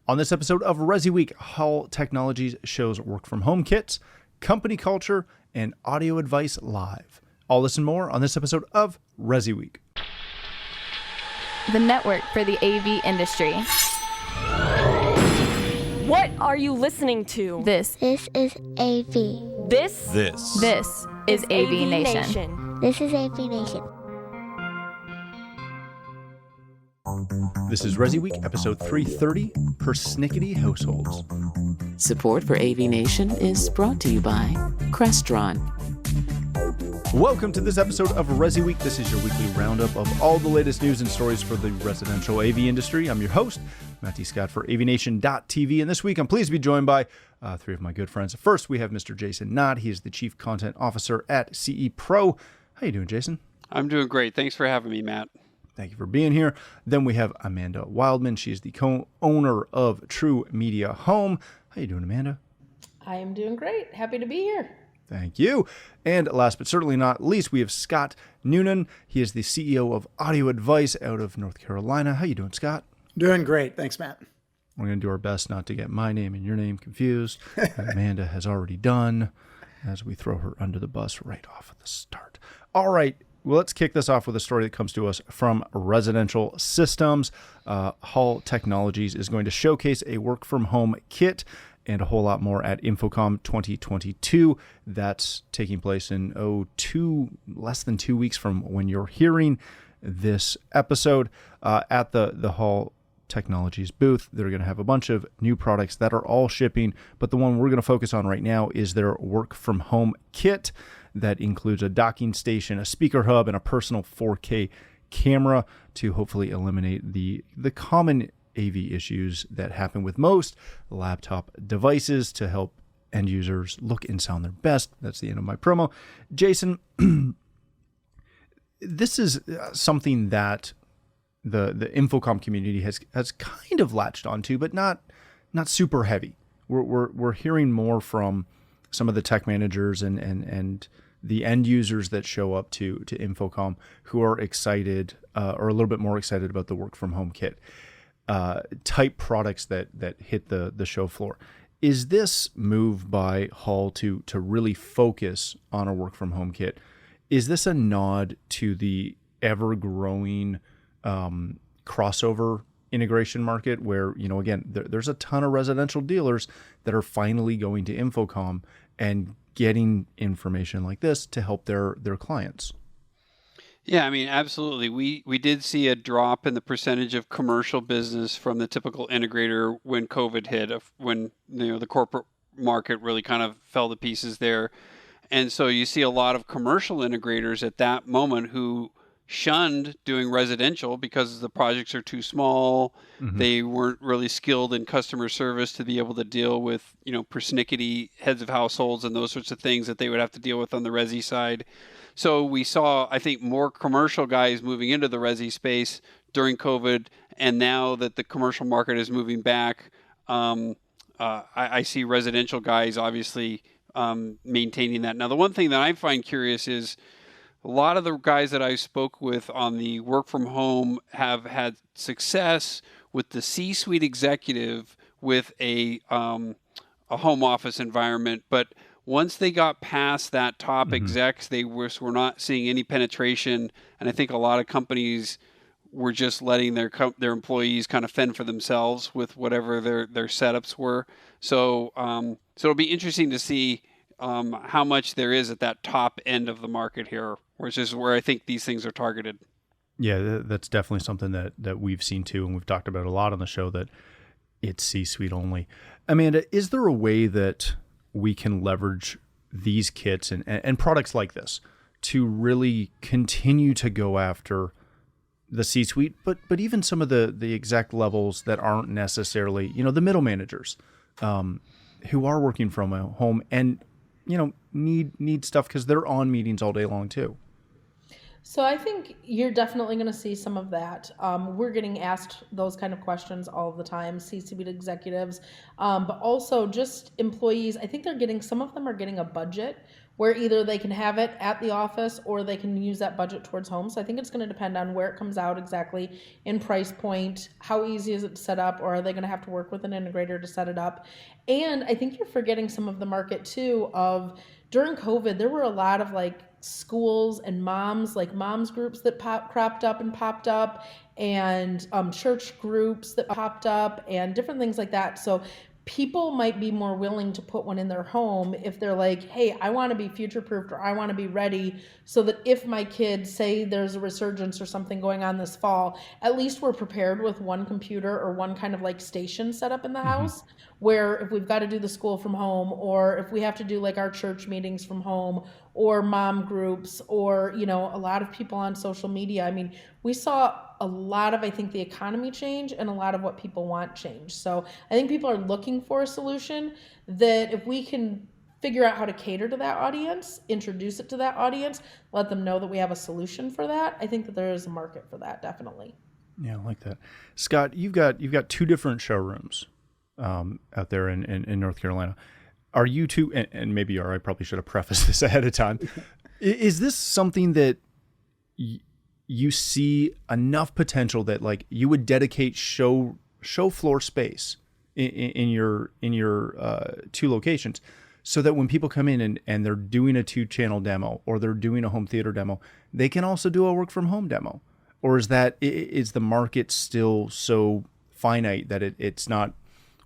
On this episode of ResiWeek, Hall Technologies shows work from home kits, company culture, and audio advice live. All this and more on this episode of ResiWeek. The network for the AV industry. What are you listening to? This is AV. This is AVNation. This is AVNation. This is ResiWeek, episode 330, Persnickety Households. Support for AVNation is brought to you by Crestron. Welcome to this episode of ResiWeek. This is your weekly roundup of all the latest news and stories for the residential AV industry. I'm your host, Matty Scott for AVNation.tv, and this week I'm pleased to be joined by three of my good friends. First, we have Mr. Jason Knott. He is the Chief Content Officer at CE Pro. How you doing, Jason? I'm doing great. Thanks for having me, Matt. Thank you for being here. Then we have Amanda Wildman. She is the co-owner of True Media Home. How you doing, Amanda? I am doing great. Happy to be here. Thank you. And last but certainly not least, we have Scott Noonan. He is the CEO of Audio Advice out of North Carolina. How you doing, Scott? Doing great. Thanks, Matt. We're going to do our best not to get my name and your name confused. Amanda has already done, as we throw her under the bus right off at the start. All right. Well, let's kick this off with a story that comes to us from Residential Systems. Hall Technologies is going to showcase a work-from-home kit and a whole lot more at InfoComm 2022. That's taking place in less than 2 weeks from when you're hearing this episode. At the Hall Technologies booth, they're going to have a bunch of new products that are all shipping, but the one we're going to focus on right now is their work-from-home kit. That includes a docking station, a speaker hub, and a personal 4K camera to hopefully eliminate the common AV issues that happen with most laptop devices to help end users look and sound their best. That's the end of my promo. Jason, this is something that the InfoComm community has kind of latched onto, but not super heavy. We're hearing more from some of the tech managers and the end users that show up to InfoComm who are excited or a little bit more excited about the work from home kit type products that hit the show floor. Is this move by Hall to really focus on a work from home kit? Is this a nod to the ever growing crossover integration market where, again, there's a ton of residential dealers that are finally going to InfoComm and getting information like this to help their clients? Yeah, I mean, absolutely. We did see a drop in the percentage of commercial business from the typical integrator when COVID hit, when the corporate market really kind of fell to pieces there. And so you see a lot of commercial integrators at that moment who shunned doing residential because the projects are too small. Mm-hmm. They weren't really skilled in customer service to be able to deal with, persnickety heads of households and those sorts of things that they would have to deal with on the resi side. So we saw, I think, more commercial guys moving into the resi space during COVID. And now that the commercial market is moving back, I see residential guys obviously maintaining that. Now, the one thing that I find curious is a lot of the guys that I spoke with on the work from home have had success with the C-suite executive with a home office environment. But once they got past that top execs, they were not seeing any penetration. And I think a lot of companies were just letting their employees kind of fend for themselves with whatever their setups were. So it'll be interesting to see how much there is at that top end of the market here, which is where I think these things are targeted. Yeah, that's definitely something that we've seen too, and we've talked about a lot on the show, that it's C-suite only. Amanda, is there a way that we can leverage these kits and products like this to really continue to go after the C-suite, but even some of the exec levels that aren't necessarily, the middle managers who are working from a home and, need stuff because they're on meetings all day long too? So I think you're definitely going to see some of that. We're getting asked those kind of questions all the time, C-suite executives, but also just employees. I think some of them are getting a budget where either they can have it at the office or they can use that budget towards home. So I think it's going to depend on where it comes out exactly in price point, how easy is it to set up, or are they going to have to work with an integrator to set it up? And I think you're forgetting some of the market too of during COVID, there were a lot of like schools and moms groups that cropped up and popped up, and church groups that popped up and different things like that. So people might be more willing to put one in their home if they're like, hey, I want to be future proofed, or I want to be ready so that if my kids say there's a resurgence or something going on this fall, at least we're prepared with one computer or one kind of like station set up in the house, where if we've got to do the school from home, or if we have to do like our church meetings from home, or mom groups, or, you know, a lot of people on social media. I mean, we saw a lot of, I think, the economy change and a lot of what people want change. So I think people are looking for a solution that if we can figure out how to cater to that audience, introduce it to that audience, let them know that we have a solution for that, I think that there is a market for that, definitely. Yeah, I like that. Scott, you've got 2 different showrooms out there in North Carolina. Are you two, and maybe you are, I probably should have prefaced this ahead of time. Is this something that you see enough potential that like you would dedicate show floor space in your 2 locations, so that when people come in and they're doing a 2-channel demo or they're doing a home theater demo, they can also do a work from home demo? Or is the market still so finite that it's not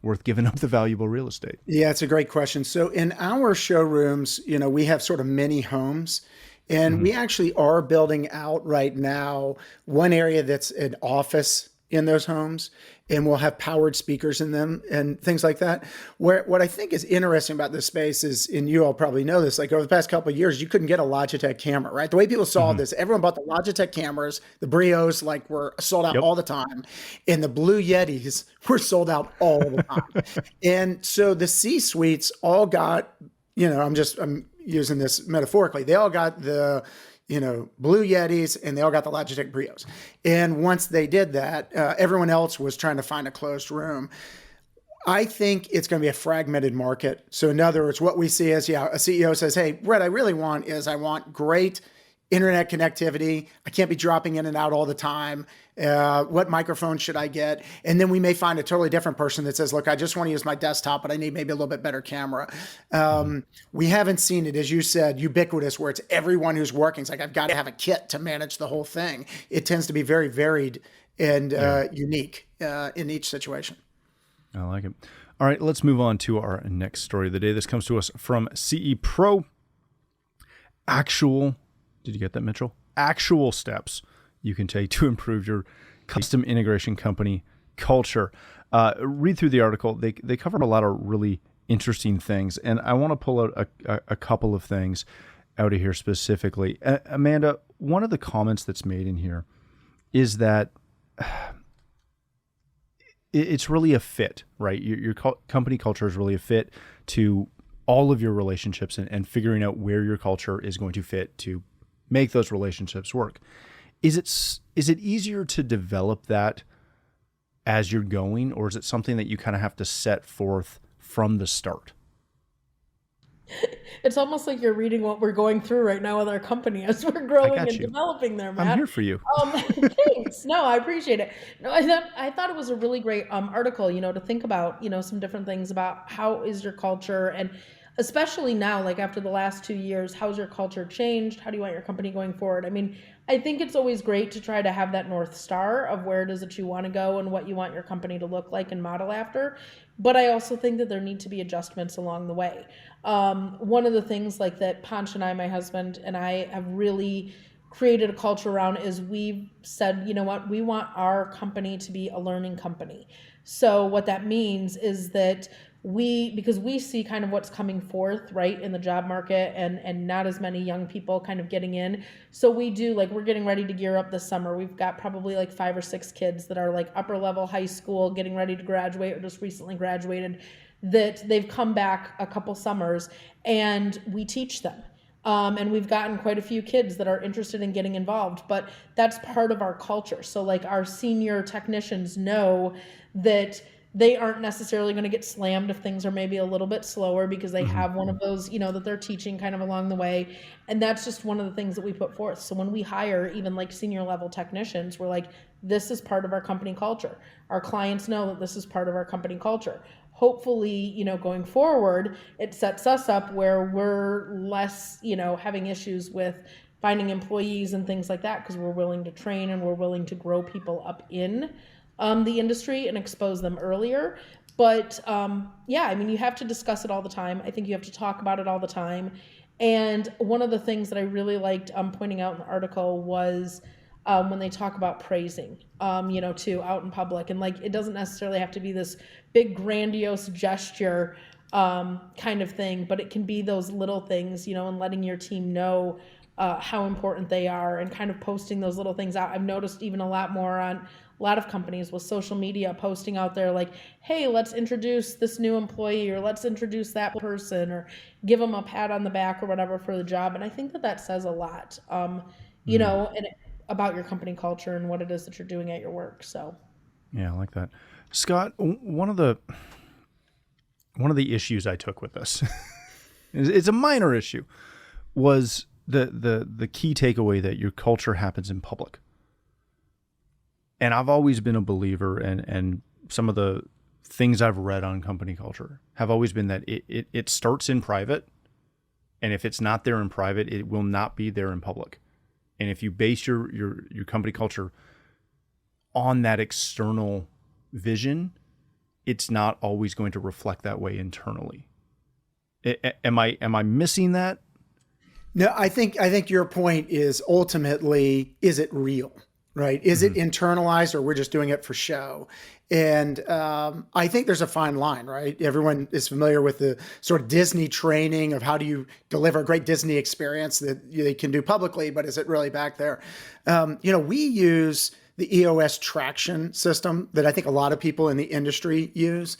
worth giving up the valuable real estate? Yeah, it's a great question. So in our showrooms, you know, we have sort of mini homes, and we actually are building out right now one area that's an office in those homes, and we'll have powered speakers in them and things like that. What I think is interesting about this space is, and you all probably know this, like over the past couple of years, you couldn't get a Logitech camera, right? The way people saw this, everyone bought the Logitech cameras, the Brios like were sold out all the time, and the Blue Yetis were sold out all the time. And so the C-suites all got, you know, I'm using this metaphorically, they all got the, you know, Blue Yetis, and they all got the Logitech Brios. And once they did that, everyone else was trying to find a closed room. I think it's going to be a fragmented market. So in other words, what we see is, a CEO says, hey, what I really want is I want great internet connectivity. I can't be dropping in and out all the time. What microphone should I get? And then we may find a totally different person that says, look, I just want to use my desktop, but I need maybe a little bit better camera. We haven't seen it, as you said, ubiquitous, where it's everyone who's working. It's like, I've got to have a kit to manage the whole thing. It tends to be very varied and unique in each situation. I like it. All right, let's move on to our next story of the day. This comes to us from CE Pro. Did you get that, Mitchell? Actual steps you can take to improve your custom integration company culture. Read through the article. They covered a lot of really interesting things, and I want to pull out a couple of things out of here specifically. Amanda, one of the comments that's made in here is that it's really a fit, right? Your company culture is really a fit to all of your relationships, and figuring out where your culture is going to fit to make those relationships work. Is it easier to develop that as you're going, or is it something that you kind of have to set forth from the start? It's almost like you're reading what we're going through right now with our company as we're growing and developing there, Matt. I'm here for you. Thanks. No, I appreciate it. No, I thought it was a really great article, you know, to think about, you know, some different things about how is your culture, and especially now, like after the last 2 years, how's your culture changed? How do you want your company going forward? I mean, I think it's always great to try to have that North Star of where it is that you want to go and what you want your company to look like and model after. But I also think that there need to be adjustments along the way. One of the things like that Panch and I, my husband and I, have really created a culture around is we've said, you know what, we want our company to be a learning company. So what that means is that because we see kind of what's coming forth, right, in the job market, and not as many young people kind of getting in. So we do, like, we're getting ready to gear up this summer. We've got probably like 5 or 6 kids that are like upper level high school, getting ready to graduate or just recently graduated, that they've come back a couple summers, and we teach them. And we've gotten quite a few kids that are interested in getting involved, but that's part of our culture. So like our senior technicians know that they aren't necessarily going to get slammed if things are maybe a little bit slower because they have one of those, that they're teaching kind of along the way. And that's just one of the things that we put forth. So when we hire even like senior level technicians, we're like, this is part of our company culture. Our clients know that this is part of our company culture. Hopefully, going forward, it sets us up where we're less, having issues with finding employees and things like that, because we're willing to train and we're willing to grow people up in the industry and expose them earlier. But you have to discuss it all the time. I think you have to talk about it all the time. And one of the things that I really liked pointing out in the article was when they talk about praising, too, out in public. And like, it doesn't necessarily have to be this big grandiose gesture kind of thing, but it can be those little things, and letting your team know how important they are and kind of posting those little things out. I've noticed even a lot more on a lot of companies with social media posting out there like, hey, let's introduce this new employee, or let's introduce that person, or give them a pat on the back or whatever for the job. And I think that says a lot, and about your company culture and what it is that you're doing at your work. So, yeah, I like that. Scott, one of the issues I took with this, it's a minor issue, was the key takeaway that your culture happens in public. And I've always been a believer, and some of the things I've read on company culture have always been that it starts in private, and if it's not there in private, it will not be there in public. And if you base your company culture on that external vision, it's not always going to reflect that way internally. Am I missing that? No, I think your point is ultimately, is it real, right? Is it internalized, or we're just doing it for show? And I think there's a fine line, right? Everyone is familiar with the sort of Disney training of how do you deliver a great Disney experience that they can do publicly, but is it really back there? We use the EOS traction system that I think a lot of people in the industry use.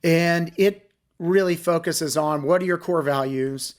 And it really focuses on, what are your core values?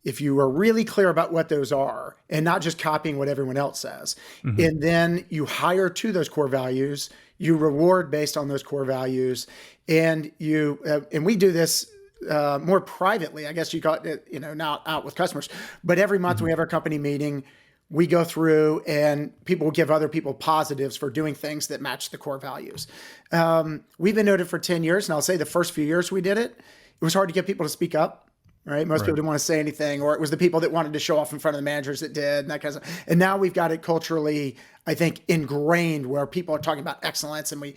If you are really clear about what those are and not just copying what everyone else says, and then you hire to those core values, you reward based on those core values, and and we do this more privately. I guess you got it, now out with customers, but every month we have our company meeting. We go through and people will give other people positives for doing things that match the core values. We've been doing it for 10 years, and I'll say the first few years we did it, it was hard to get people to speak up. Right. Most people didn't want to say anything, or it was the people that wanted to show off in front of the managers that did, and that kind of stuff. And now we've got it culturally, I think, ingrained, where people are talking about excellence, and we,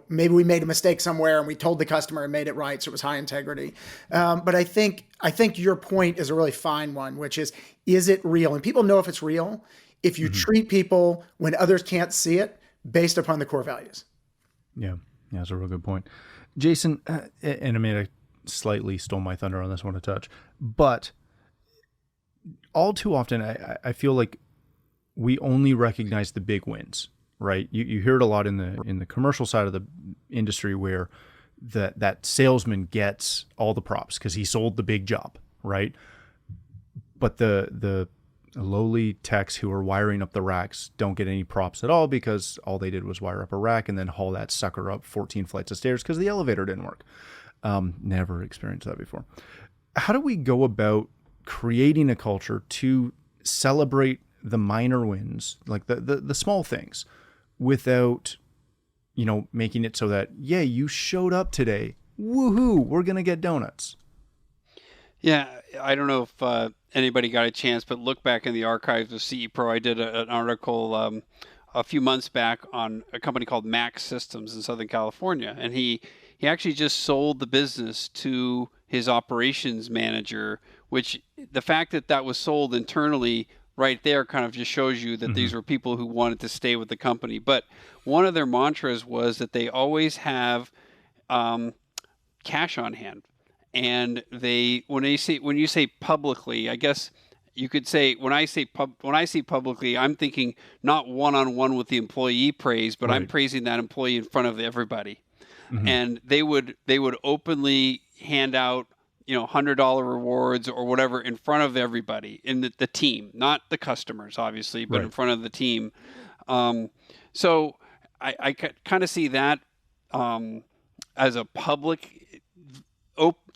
maybe we made a mistake somewhere and we told the customer and made it right. So it was high integrity. But I think your point is a really fine one, which is it real? And people know if it's real if you treat people when others can't see it based upon the core values. Yeah, that's a real good point. Jason, and Amanda slightly stole my thunder on this one a touch, but all too often I feel like we only recognize the big wins, right? You hear it a lot in the commercial side of the industry, where that salesman gets all the props because he sold the big job, right? But the lowly techs who are wiring up the racks don't get any props at all, because all they did was wire up a rack and then haul that sucker up 14 flights of stairs because the elevator didn't work. Never experienced that before. How do we go about creating a culture to celebrate the minor wins, like the small things, without, making it so that, yeah, you showed up today, woohoo, we're going to get donuts? Yeah, I don't know if anybody got a chance, but look back in the archives of CE Pro. I did an article a few months back on a company called Max Systems in Southern California, and he actually just sold the business to his operations manager, which the fact that was sold internally right there kind of just shows you that these were people who wanted to stay with the company. But one of their mantras was that they always have cash on hand. And when you say publicly, I guess you could say, when I say publicly, I'm thinking not one-on-one with the employee praise, but I'm praising that employee in front of everybody. And they would openly hand out, $100 rewards or whatever in front of everybody in the team, not the customers, obviously, but in front of the team. So I kind of see that as a public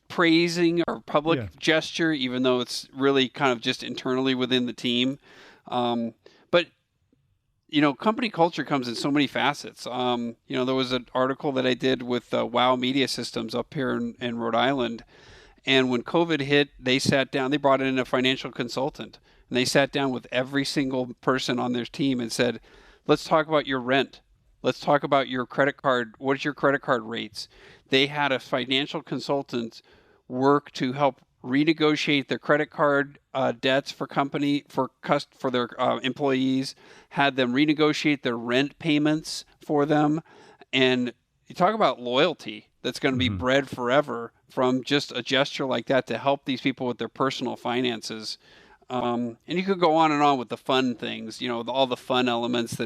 praising or public gesture, even though it's really kind of just internally within the team. But company culture comes in so many facets. There was an article that I did with Wow Media Systems up here in Rhode Island. And when COVID hit, they sat down, they brought in a financial consultant, and they sat down with every single person on their team and said, let's talk about your rent. Let's talk about your credit card. What is your credit card rates? They had a financial consultant work to help renegotiate their credit card debts for their employees, had them renegotiate their rent payments for them. And you talk about loyalty that's going to be bred forever from just a gesture like that to help these people with their personal finances. And you could go on and on with the fun things, all the fun elements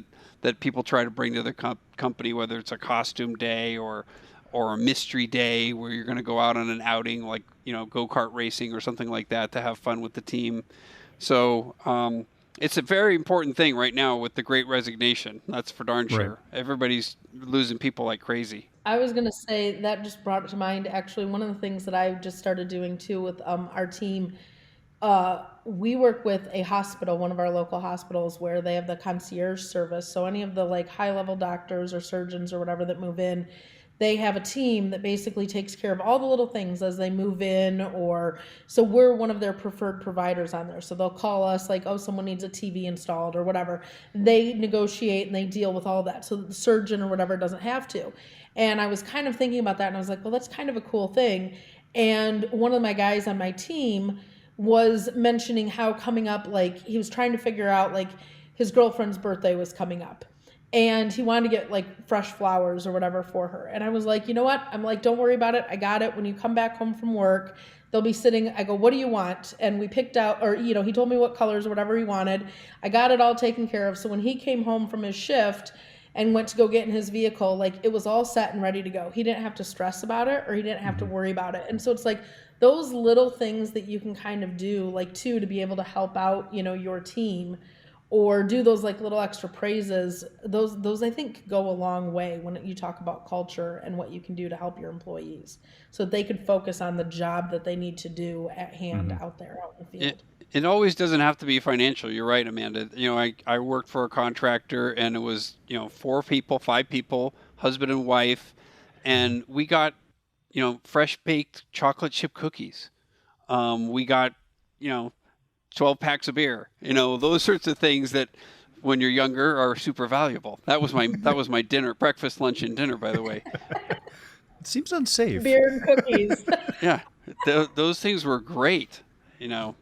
that people try to bring to their company, whether it's a costume day or a mystery day where you're going to go out on an outing like, go-kart racing or something like that to have fun with the team. So it's a very important thing right now with the Great Resignation. That's for darn sure. Right. Everybody's losing people like crazy. I was going to say that just brought to mind actually one of the things that I just started doing too with our team. We work with a hospital, one of our local hospitals, where they have the concierge service. So any of the like high-level doctors or surgeons or whatever that move in, they have a team that basically takes care of all the little things as they move in, so we're one of their preferred providers on there. So they'll call us like, oh, someone needs a TV installed or whatever. They negotiate and they deal with all that so that the surgeon or whatever doesn't have to. And I was kind of thinking about that and I was like, well, that's kind of a cool thing. And one of my guys on my team was mentioning how coming up, like he was trying to figure out like his girlfriend's birthday was coming up. And he wanted to get like fresh flowers or whatever for her. And I was like, you know what? I'm like, don't worry about it. I got it. When you come back home from work, they'll be sitting. I go, what do you want? And we picked out, or, he told me what colors or whatever he wanted. I got it all taken care of. So when he came home from his shift and went to go get in his vehicle, like it was all set and ready to go. He didn't have to stress about it or he didn't have to worry about it. And so it's like those little things that you can kind of do like to be able to help out, your team. Or do those like little extra praises. Those I think go a long way when you talk about culture and what you can do to help your employees, so that they could focus on the job that they need to do at hand out in the field. It always doesn't have to be financial. You're right, Amanda. I worked for a contractor and it was 5 people, husband and wife, and we got fresh baked chocolate chip cookies. We got 12 packs of beer, those sorts of things that when you're younger are super valuable. That was my dinner, breakfast, lunch, and dinner, by the way. It seems unsafe. Beer and cookies. Yeah. Those things were great, I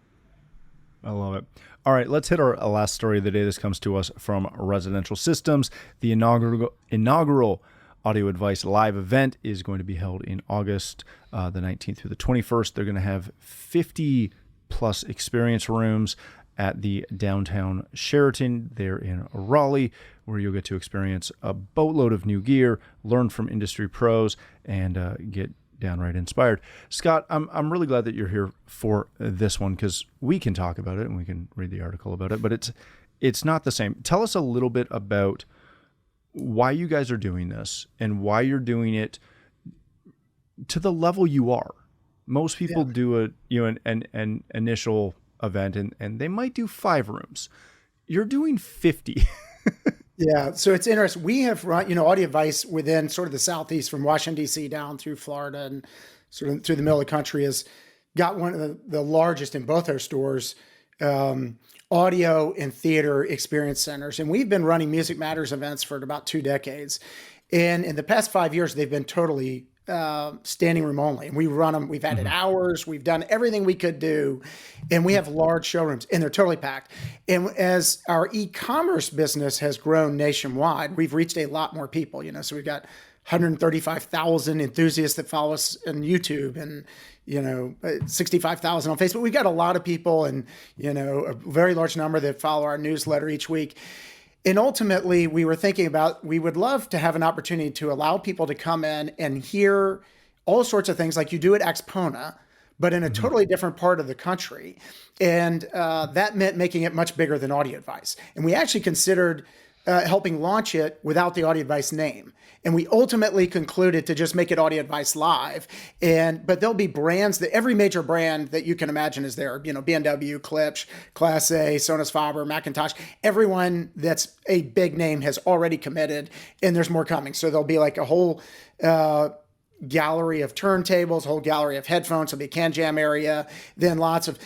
love it. All right, let's hit our last story of the day. This comes to us from Residential Systems. The inaugural Audio Advice live event is going to be held in August the 19th through the 21st. They're going to have 50 plus experience rooms at the downtown Sheraton there in Raleigh, where you'll get to experience a boatload of new gear, learn from industry pros, and get downright inspired. Scott, I'm really glad that you're here for this one because we can talk about it and we can read the article about it, but it's not the same. Tell us a little bit about why you guys are doing this and why you're doing it to the level you are. Most people do an initial event and they might do 5 rooms. You're doing 50. Yeah, so it's interesting. We have run, Audio Advice within sort of the Southeast from Washington, D.C. down through Florida and sort of through the middle of the country has got one of the largest in both our stores, audio and theater experience centers. And we've been running Music Matters events for about 2 decades. And in the past 5 years, they've been totally standing room only. And we run them, we've added hours, we've done everything we could do. And we have large showrooms and they're totally packed. And as our e-commerce business has grown nationwide, we've reached a lot more people, so we've got 135,000 enthusiasts that follow us on YouTube and, 65,000 on Facebook. We've got a lot of people and, a very large number that follow our newsletter each week. And ultimately, we were thinking about, we would love to have an opportunity to allow people to come in and hear all sorts of things like you do at Axpona, but in a totally different part of the country. And that meant making it much bigger than Audio Advice. And we actually considered helping launch it without the Audio Advice name. And we ultimately concluded to just make it Audio Advice Live. But there'll be brands that every major brand that you can imagine is there. BMW, Klipsch, Class A, Sonos Faber, Macintosh. Everyone that's a big name has already committed, and there's more coming. So there'll be like a whole gallery of turntables, a whole gallery of headphones. There'll be a Can Jam area, then lots of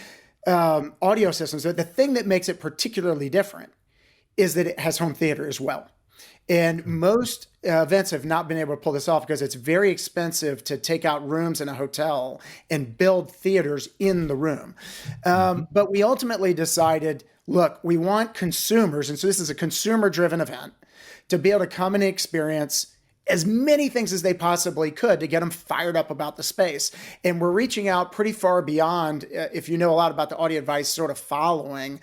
audio systems. But the thing that makes it particularly different is that it has home theater as well. And most events have not been able to pull this off because it's very expensive to take out rooms in a hotel and build theaters in the room. But we ultimately decided, look, we want consumers, and so this is a consumer-driven event, to be able to come and experience as many things as they possibly could to get them fired up about the space. And we're reaching out pretty far beyond, if you know a lot about the Audio Advice sort of following,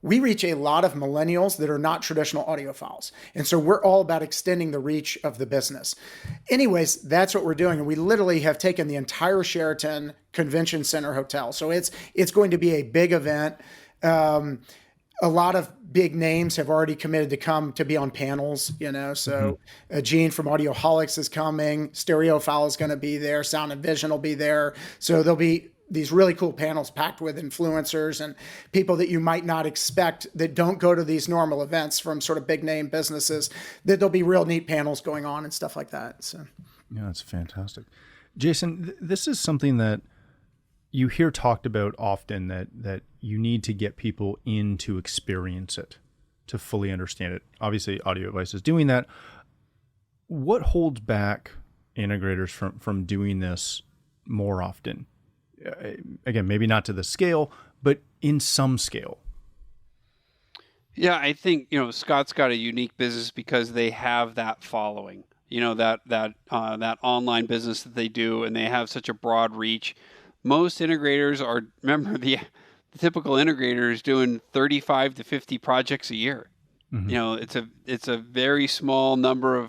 we reach a lot of millennials that are not traditional audiophiles. And so we're all about extending the reach of the business. Anyways, that's what we're doing. And we literally have taken the entire Sheraton Convention Center Hotel. So it's going to be a big event. A lot of big names have already committed to come to be on panels, So Gene from Audioholics is coming. Stereophile is going to be there. Sound and Vision will be there. So there'll be these really cool panels packed with influencers and people that you might not expect that don't go to these normal events from sort of big name businesses, that there'll be real neat panels going on and stuff like that. So, yeah, that's fantastic. Jason, this is something that you hear talked about often, that you need to get people in to experience it, to fully understand it. Obviously, Audio Advice is doing that. What holds back integrators from doing this more often? Again, maybe not to the scale, but in some scale. Yeah, I think, Scott's got a unique business because they have that following, that online business that they do, and they have such a broad reach. Most integrators are, remember, the typical integrator is doing 35 to 50 projects a year. Mm-hmm. It's a very small number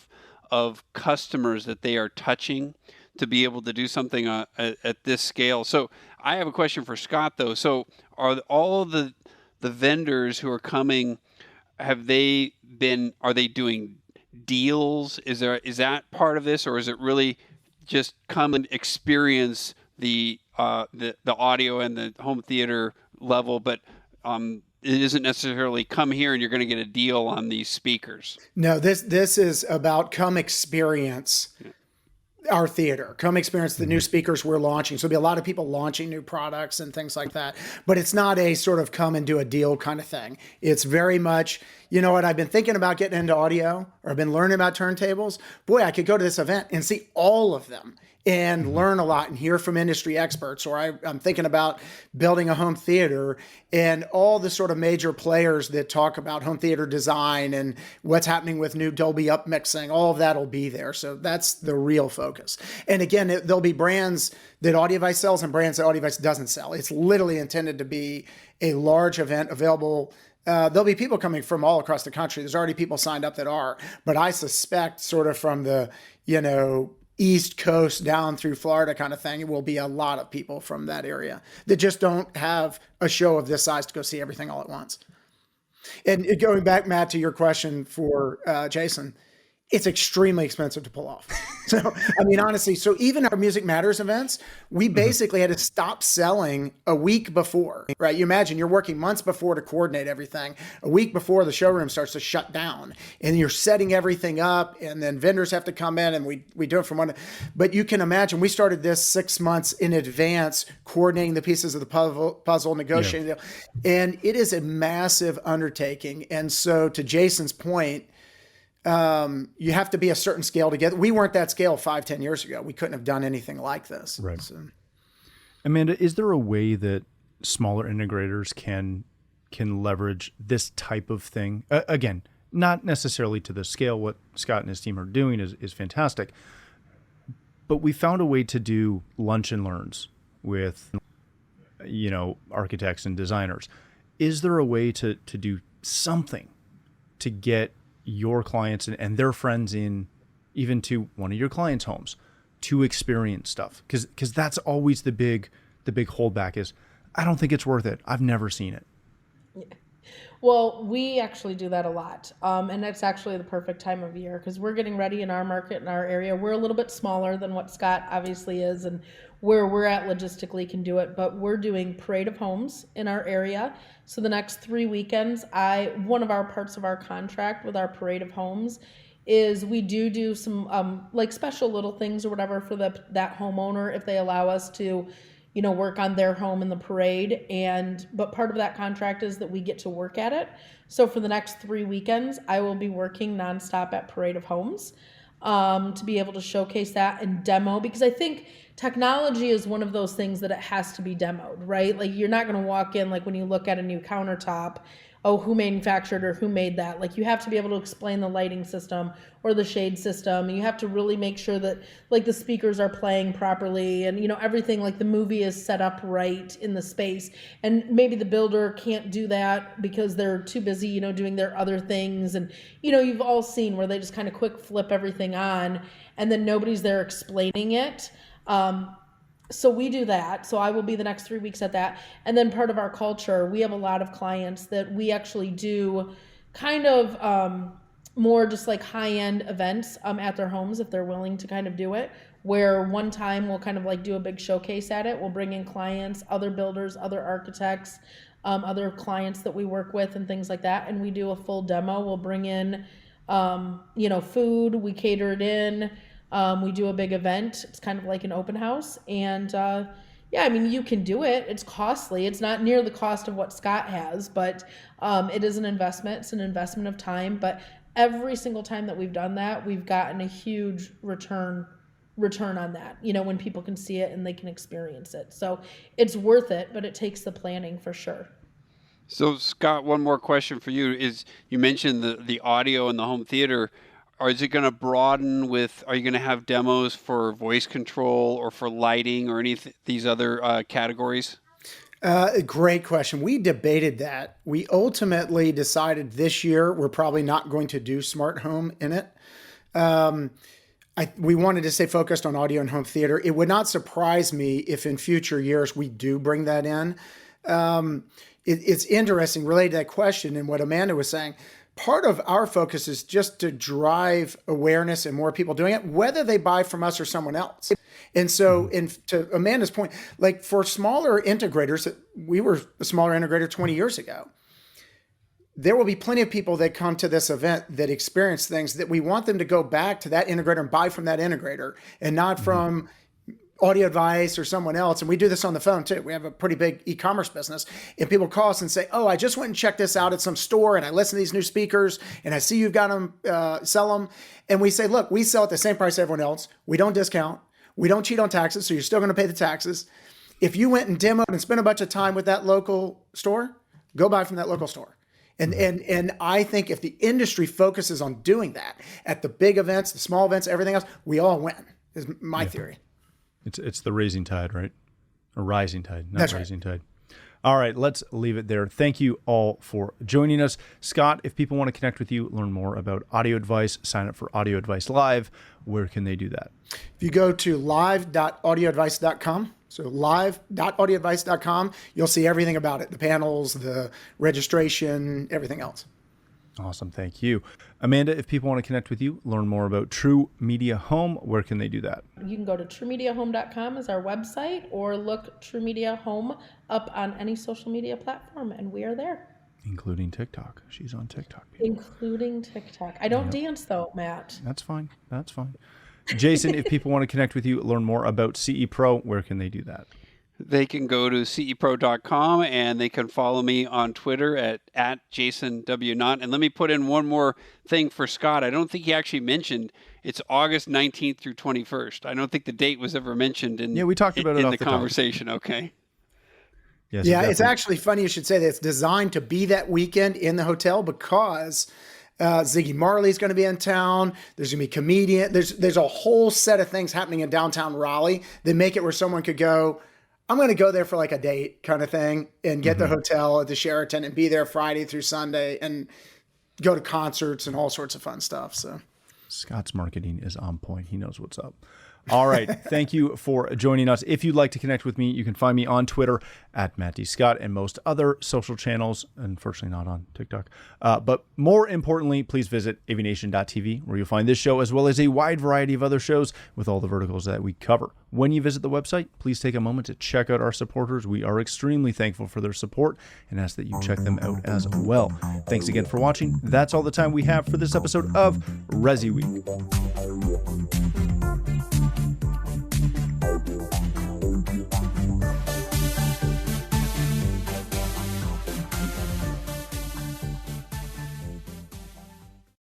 of customers that they are touching to be able to do something at this scale. So I have a question for Scott, though. So are all the vendors who are coming, are they doing deals? Is that part of this, or is it really just come and experience the audio and the home theater level, but it isn't necessarily come here and you're going to get a deal on these speakers? No, this is about come experience our theater, come experience the new speakers we're launching. So there'll be a lot of people launching new products and things like that, but it's not a sort of come and do a deal kind of thing. It's very much, I've been thinking about getting into audio, or I've been learning about turntables. Boy, I could go to this event and see all of them and learn a lot and hear from industry experts. Or I'm thinking about building a home theater, and all the sort of major players that talk about home theater design and what's happening with new Dolby upmixing, all of that will be there. So that's the real focus. And again, there'll be brands that AudioVice sells and brands that AudioVice doesn't sell. It's literally intended to be a large event available. There'll be people coming from all across the country. There's already people signed up that are, but I suspect sort of from the, East Coast down through Florida kind of thing, it will be a lot of people from that area that just don't have a show of this size to go see everything all at once. And going back, Matt, to your question for Jason, it's extremely expensive to pull off. So, honestly, so even our Music Matters events, we basically had to stop selling a week before, right? You imagine you're working months before to coordinate everything. A week before the showroom starts to shut down, and you're setting everything up, and then vendors have to come in, and we do it from one. But you can imagine, we started this 6 months in advance, coordinating the pieces of the puzzle, negotiating, and it is a massive undertaking. And so to Jason's point, you have to be a certain scale to get. We weren't that scale 5-10 years ago. We couldn't have done anything like this. Right. So. Amanda, is there a way that smaller integrators can leverage this type of thing? Again, not necessarily to the scale. What Scott and his team are doing is fantastic, but we found a way to do lunch and learns with, architects and designers. Is there a way to do something to get your clients and their friends in, even to one of your clients' homes, to experience stuff? Because that's always the big holdback is, I don't think it's worth it. I've never seen it. Well, we actually do that a lot. And that's actually the perfect time of year because we're getting ready in our market, in our area. We're a little bit smaller than what Scott obviously is, and where we're at logistically can do it, but we're doing Parade of Homes in our area. So the next 3 weekends, one of our parts of our contract with our Parade of Homes is we do some like special little things or whatever for that homeowner if they allow us to, work on their home in the parade. But part of that contract is that we get to work at it. So for the next 3 weekends, I will be working nonstop at Parade of Homes to be able to showcase that and demo, because I think technology is one of those things that it has to be demoed, right? Like you're not going to walk in, like when you look at a new countertop, oh, who manufactured or who made that? Like you have to be able to explain the lighting system or the shade system. And you have to really make sure that like the speakers are playing properly and, everything, like the movie is set up right in the space. And maybe the builder can't do that because they're too busy, doing their other things. And, you've all seen where they just kind of quick flip everything on and then nobody's there explaining it. So we do that. So I will be the next 3 weeks at that. And then part of our culture, we have a lot of clients that we actually do kind of more just like high-end events at their homes if they're willing to kind of do it, where one time we'll kind of like do a big showcase at it. We'll bring in clients, other builders, other architects, other clients that we work with and things like that. And we do a full demo. We'll bring in, food, we cater it in. We do a big event. It's kind of like an open house. And you can do it. It's costly. It's not near the cost of what Scott has, but it is an investment. It's an investment of time. But every single time that we've done that, we've gotten a huge return on that, when people can see it and they can experience it. So it's worth it, but it takes the planning for sure. So Scott, one more question for you is you mentioned the audio and the home theater. Or is it going to broaden are you going to have demos for voice control or for lighting or any of these other categories? Great question. We debated that. We ultimately decided this year we're probably not going to do smart home in it. We wanted to stay focused on audio and home theater. It would not surprise me if in future years we do bring that in. It's interesting related to that question and what Amanda was saying. Part of our focus is just to drive awareness and more people doing it, whether they buy from us or someone else. And so, to Amanda's point, like for smaller integrators, we were a smaller integrator 20 years ago. There will be plenty of people that come to this event that experience things that we want them to go back to that integrator and buy from that integrator and not from Audio Advice or someone else. And we do this on the phone too. We have a pretty big e-commerce business and people call us and say, oh, I just went and checked this out at some store and I listened to these new speakers and I see you've got them, sell them. And we say, look, we sell at the same price as everyone else. We don't discount. We don't cheat on taxes. So you're still going to pay the taxes. If you went and demoed and spent a bunch of time with that local store, go buy from that local store. And I think if the industry focuses on doing that at the big events, the small events, everything else, we all win is my theory. It's the raising tide, right? Or rising tide, not That's rising tide. All right, let's leave it there. Thank you all for joining us. Scott, if people want to connect with you, learn more about Audio Advice, sign up for Audio Advice Live, where can they do that? If you go to live.audioadvice.com, so live.audioadvice.com, you'll see everything about it, the panels, the registration, everything else. Awesome, thank you. Amanda, if people want to connect with you, learn more about True Media Home, where can they do that? You can go to truemediahome.com as our website or look True Media Home up on any social media platform, and we are there. Including TikTok. She's on TikTok. People. Including TikTok. I don't dance though, Matt. That's fine. That's fine. Jason, if people want to connect with you, learn more about CE Pro, where can they do that? They can go to cepro.com and they can follow me on Twitter at Jason W. Knott. And let me put in one more thing for Scott. I don't think he actually mentioned it's August 19th through 21st. I don't think the date was ever mentioned in, we talked about it in off the the conversation. Okay. Yes, yeah, it's actually funny you should say that. It's designed to be that weekend in the hotel because Ziggy Marley's going to be in town. There's going to be comedian. There's a whole set of things happening in downtown Raleigh that make it where someone could go, I'm going to go there for like a date kind of thing and get the hotel at the Sheraton and be there Friday through Sunday and go to concerts and all sorts of fun stuff. So Scott's marketing is on point. He knows what's up. All right. Thank you for joining us. If you'd like to connect with me, you can find me on Twitter at Matt D. Scott and most other social channels. Unfortunately, not on TikTok. But more importantly, please visit AVNation.tv, where you'll find this show as well as a wide variety of other shows with all the verticals that we cover. When you visit the website, please take a moment to check out our supporters. We are extremely thankful for their support and ask that you check them out as well. Thanks again for watching. That's all the time we have for this episode of ResiWeek.